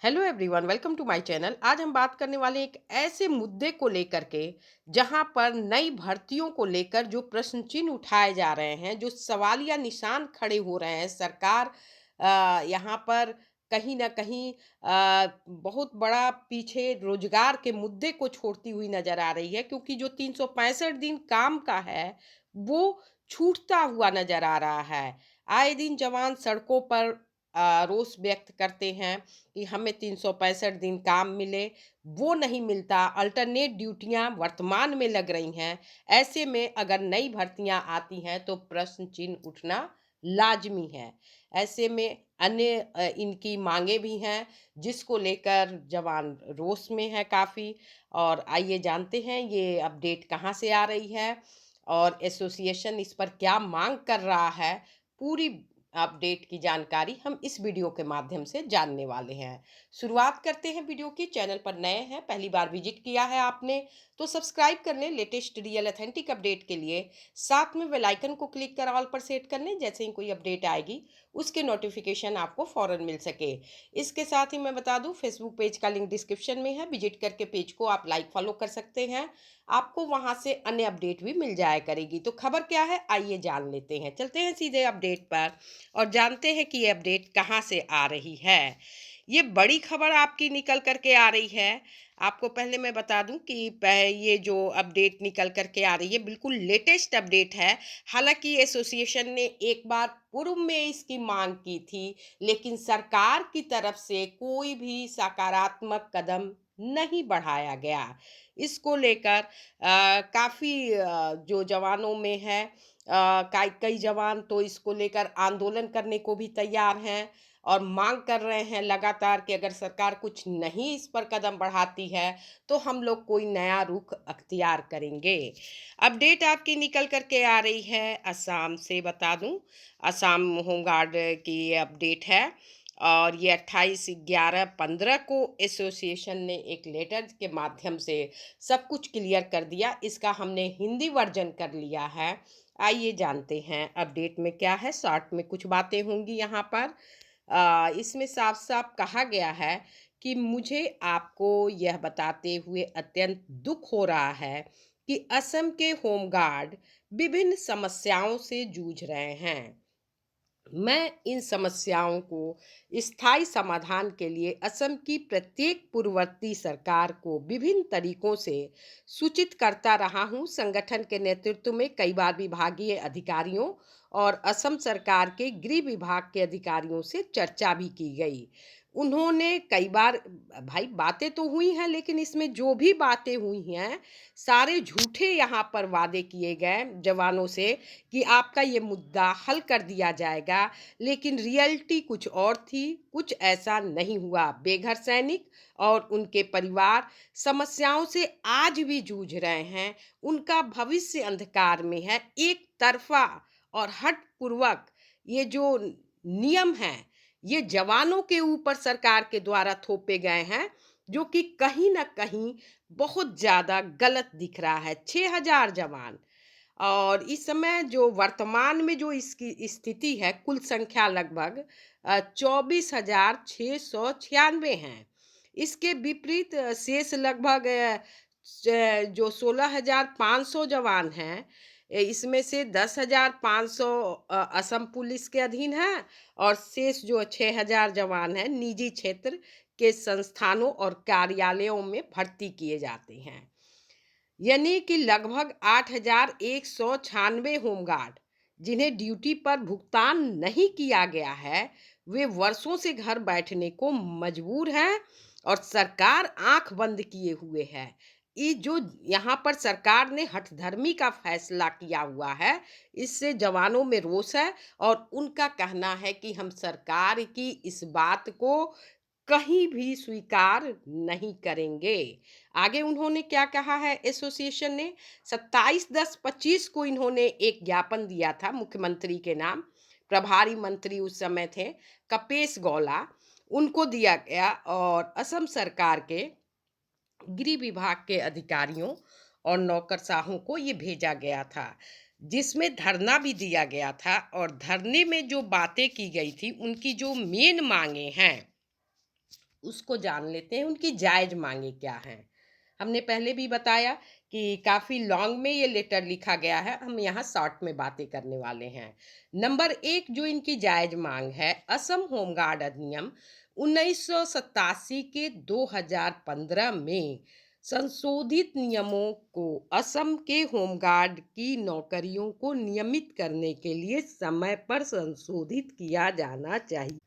Hello everyone, welcome to my channel. आज हम बात करने वाले एक ऐसे मुद्दे को लेकर के जहां पर नई भर्तियों को लेकर जो प्रश्न चिन्ह उठाए जा रहे हैं, जो सवालिया निशान खड़े हो रहे हैं। सरकार यहां पर कहीं ना कहीं बहुत बड़ा पीछे रोजगार के मुद्दे को छोड़ती हुई नजर आ रही है, क्योंकि जो 365 दिन काम का है वो छूटता हुआ नजर आ रहा है। आए दिन जवान सड़कों पर रोष व्यक्त करते हैं कि हमें 365 दिन काम मिले, वो नहीं मिलता। अल्टरनेट ड्यूटियां वर्तमान में लग रही हैं। ऐसे में अगर नई भर्तियां आती हैं तो प्रश्न चिन्ह उठना लाजमी है। ऐसे में अन्य इनकी मांगे भी हैं, जिसको लेकर जवान रोष में है काफ़ी। और आइए जानते हैं ये अपडेट कहाँ से आ रही है और एसोसिएशन इस पर क्या मांग कर रहा है। पूरी अपडेट की जानकारी हम इस वीडियो के माध्यम से जानने वाले हैं। शुरुआत करते हैं वीडियो की। चैनल पर नए हैं, पहली बार विजिट किया है आपने तो सब्सक्राइब कर लें लेटेस्ट रियल अथेंटिक अपडेट के लिए। साथ में बेल आइकन को क्लिक कर ऑल पर सेट कर लें, जैसे ही कोई अपडेट आएगी उसके नोटिफिकेशन आपको फौरन मिल सके। इसके साथ ही मैं बता दूं, फेसबुक पेज का लिंक डिस्क्रिप्शन में है, विजिट करके पेज को आप लाइक फॉलो कर सकते हैं। आपको वहां से अन्य अपडेट भी मिल जाया करेगी। तो खबर क्या है, आइए जान लेते हैं। चलते हैं सीधे अपडेट पर और जानते हैं कि ये अपडेट कहाँ से आ रही है। ये बड़ी खबर आपकी निकल करके आ रही है। आपको पहले मैं बता दूं कि ये जो अपडेट निकल करके आ रही है बिल्कुल लेटेस्ट अपडेट है। हालांकि एसोसिएशन ने एक बार पूर्व में इसकी मांग की थी, लेकिन सरकार की तरफ से कोई भी सकारात्मक कदम नहीं बढ़ाया गया। इसको लेकर काफ़ी जो जवानों में है, कई कई जवान तो इसको लेकर आंदोलन करने को भी तैयार हैं और मांग कर रहे हैं लगातार कि अगर सरकार कुछ नहीं इस पर कदम बढ़ाती है तो हम लोग कोई नया रुख अख्तियार करेंगे। अपडेट आपकी निकल करके आ रही है असम से, बता दूं। असम होमगार्ड की ये अपडेट है और ये 28/11/15 को एसोसिएशन ने एक लेटर के माध्यम से सब कुछ क्लियर कर दिया। इसका हमने हिंदी वर्जन कर लिया है। आइए जानते हैं अपडेट में क्या है। शॉर्ट में कुछ बातें होंगी यहाँ पर। इसमें साफ साफ कहा गया है कि मुझे आपको यह बताते हुए अत्यंत दुख हो रहा है कि असम के होमगार्ड विभिन्न समस्याओं से जूझ रहे हैं। मैं इन समस्याओं को स्थायी समाधान के लिए असम की प्रत्येक पूर्ववर्ती सरकार को विभिन्न तरीकों से सूचित करता रहा हूं। संगठन के नेतृत्व में कई बार विभागीय अधिकारियों और असम सरकार के गृह विभाग के अधिकारियों से चर्चा भी की गई। उन्होंने कई बार, भाई बातें तो हुई हैं, लेकिन इसमें जो भी बातें हुई हैं सारे झूठे यहाँ पर वादे किए गए जवानों से कि आपका ये मुद्दा हल कर दिया जाएगा, लेकिन रियलिटी कुछ और थी। कुछ ऐसा नहीं हुआ। बेघर सैनिक और उनके परिवार समस्याओं से आज भी जूझ रहे हैं। उनका भविष्य अंधकार में है। एक तरफा और हठपूर्वक ये जो नियम हैं, ये जवानों के ऊपर सरकार के द्वारा थोपे गए हैं, जो कि कहीं ना कहीं बहुत ज़्यादा गलत दिख रहा है। 6,000 जवान और इस समय जो वर्तमान में जो इसकी स्थिति है, कुल संख्या लगभग 24,696 हैं। इसके विपरीत शेष लगभग जो 16,500 जवान हैं, इसमें से 10,500 असम पुलिस के अधीन है और शेष जो 6,000 जवान हैं निजी क्षेत्र के संस्थानों और कार्यालयों में भर्ती किए जाते हैं। यानी कि लगभग 8,196 होमगार्ड जिन्हें ड्यूटी पर भुगतान नहीं किया गया है, वे वर्षों से घर बैठने को मजबूर हैं और सरकार आंख बंद किए हुए है। ये जो यहाँ पर सरकार ने हठधर्मी का फैसला किया हुआ है, इससे जवानों में रोष है और उनका कहना है कि हम सरकार की इस बात को कहीं भी स्वीकार नहीं करेंगे। आगे उन्होंने क्या कहा है, एसोसिएशन ने 27/10/25 को इन्होंने एक ज्ञापन दिया था मुख्यमंत्री के नाम। प्रभारी मंत्री उस समय थे कपेश गौला, उनको दिया गया और असम सरकार के गृह विभाग के अधिकारियों और नौकरशाहों को ये भेजा गया था, जिसमें धरना भी दिया गया था। और धरने में जो बातें की गई थी, उनकी जो मेन मांगे हैं उसको जान लेते हैं, उनकी जायज़ माँगे क्या हैं। हमने पहले भी बताया कि काफ़ी लॉन्ग में ये लेटर लिखा गया है, हम यहाँ शॉर्ट में बातें करने वाले हैं। नंबर 1 जो इनकी जायज़ माँग है, असम होमगार्ड अधिनियम 1987 के 2015 में संशोधित नियमों को असम के होमगार्ड की नौकरियों को नियमित करने के लिए समय पर संशोधित किया जाना चाहिए।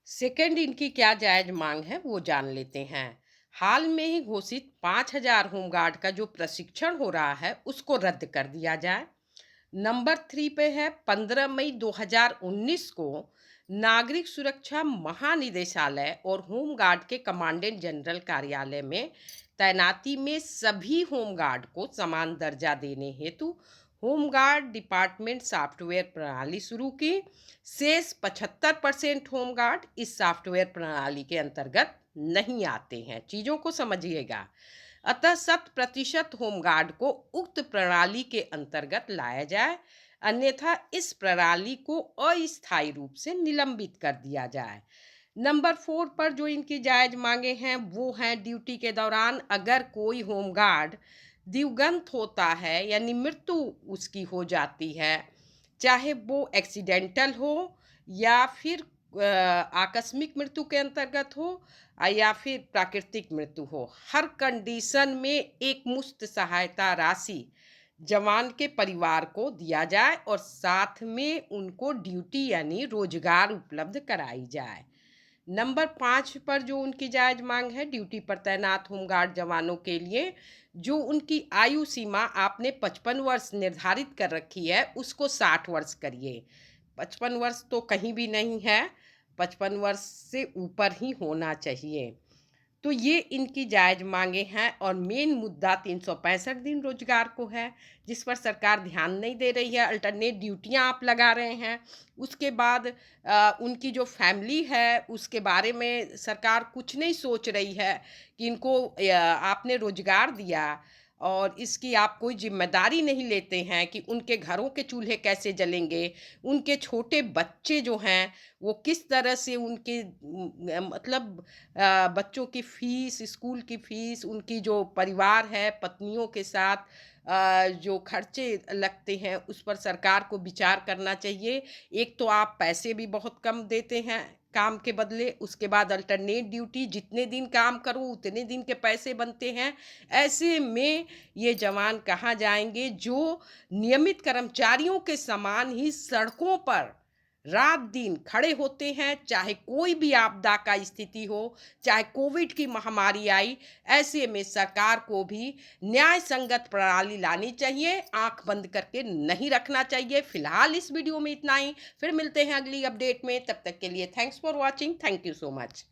सेकंड इनकी क्या जायज मांग है वो जान लेते हैं। हाल में ही घोषित 5,000 होमगार्ड का जो प्रशिक्षण हो रहा है उसको रद्द कर दिया जाए। नंबर 3 पे है 15 मई 2019 को नागरिक सुरक्षा महानिदेशालय और होमगार्ड के कमांडेंट जनरल कार्यालय में तैनाती में सभी होमगार्ड को समान दर्जा देने हेतु होमगार्ड डिपार्टमेंट सॉफ्टवेयर प्रणाली शुरू की। शेष 75% होमगार्ड इस सॉफ्टवेयर प्रणाली के अंतर्गत नहीं आते हैं। चीज़ों को समझिएगा। अतः 100% होमगार्ड को उक्त प्रणाली के अंतर्गत लाया जाए, अन्यथा इस प्रणाली को अस्थायी रूप से निलंबित कर दिया जाए। नंबर 4 पर जो इनकी जायज मांगे हैं वो हैं ड्यूटी के दौरान अगर कोई होमगार्ड दिवंगत होता है यानी मृत्यु उसकी हो जाती है, चाहे वो एक्सीडेंटल हो या फिर आकस्मिक मृत्यु के अंतर्गत हो या फिर प्राकृतिक मृत्यु हो, हर कंडीशन में एक मुश्त सहायता राशि जवान के परिवार को दिया जाए और साथ में उनको ड्यूटी यानी रोजगार उपलब्ध कराई जाए। नंबर 5 पर जो उनकी जायज मांग है ड्यूटी पर तैनात होमगार्ड जवानों के लिए जो उनकी आयु सीमा आपने 55 वर्ष निर्धारित कर रखी है उसको 60 वर्ष करिए। 55 वर्ष तो कहीं भी नहीं है, 55 वर्ष से ऊपर ही होना चाहिए। तो ये इनकी जायज मांगे हैं और मेन मुद्दा 365 दिन रोजगार को है, जिस पर सरकार ध्यान नहीं दे रही है। अल्टरनेट ड्यूटियां आप लगा रहे हैं। उसके बाद उनकी जो फैमिली है उसके बारे में सरकार कुछ नहीं सोच रही है कि इनको आपने रोजगार दिया और इसकी आप कोई जिम्मेदारी नहीं लेते हैं कि उनके घरों के चूल्हे कैसे जलेंगे, उनके छोटे बच्चे जो हैं वो किस तरह से उनके मतलब बच्चों की फ़ीस, स्कूल की फ़ीस, उनकी जो परिवार है, पत्नियों के साथ जो खर्चे लगते हैं उस पर सरकार को विचार करना चाहिए। एक तो आप पैसे भी बहुत कम देते हैं काम के बदले, उसके बाद अल्टरनेट ड्यूटी जितने दिन काम करो उतने दिन के पैसे बनते हैं। ऐसे में ये जवान कहाँ जाएंगे जो नियमित कर्मचारियों के समान ही सड़कों पर रात दिन खड़े होते हैं, चाहे कोई भी आपदा का स्थिति हो, चाहे कोविड की महामारी आई। ऐसे में सरकार को भी न्याय संगत प्रणाली लानी चाहिए, आंख बंद करके नहीं रखना चाहिए। फिलहाल इस वीडियो में इतना ही, फिर मिलते हैं अगली अपडेट में। तब तक के लिए thanks for watching. Thank you so much.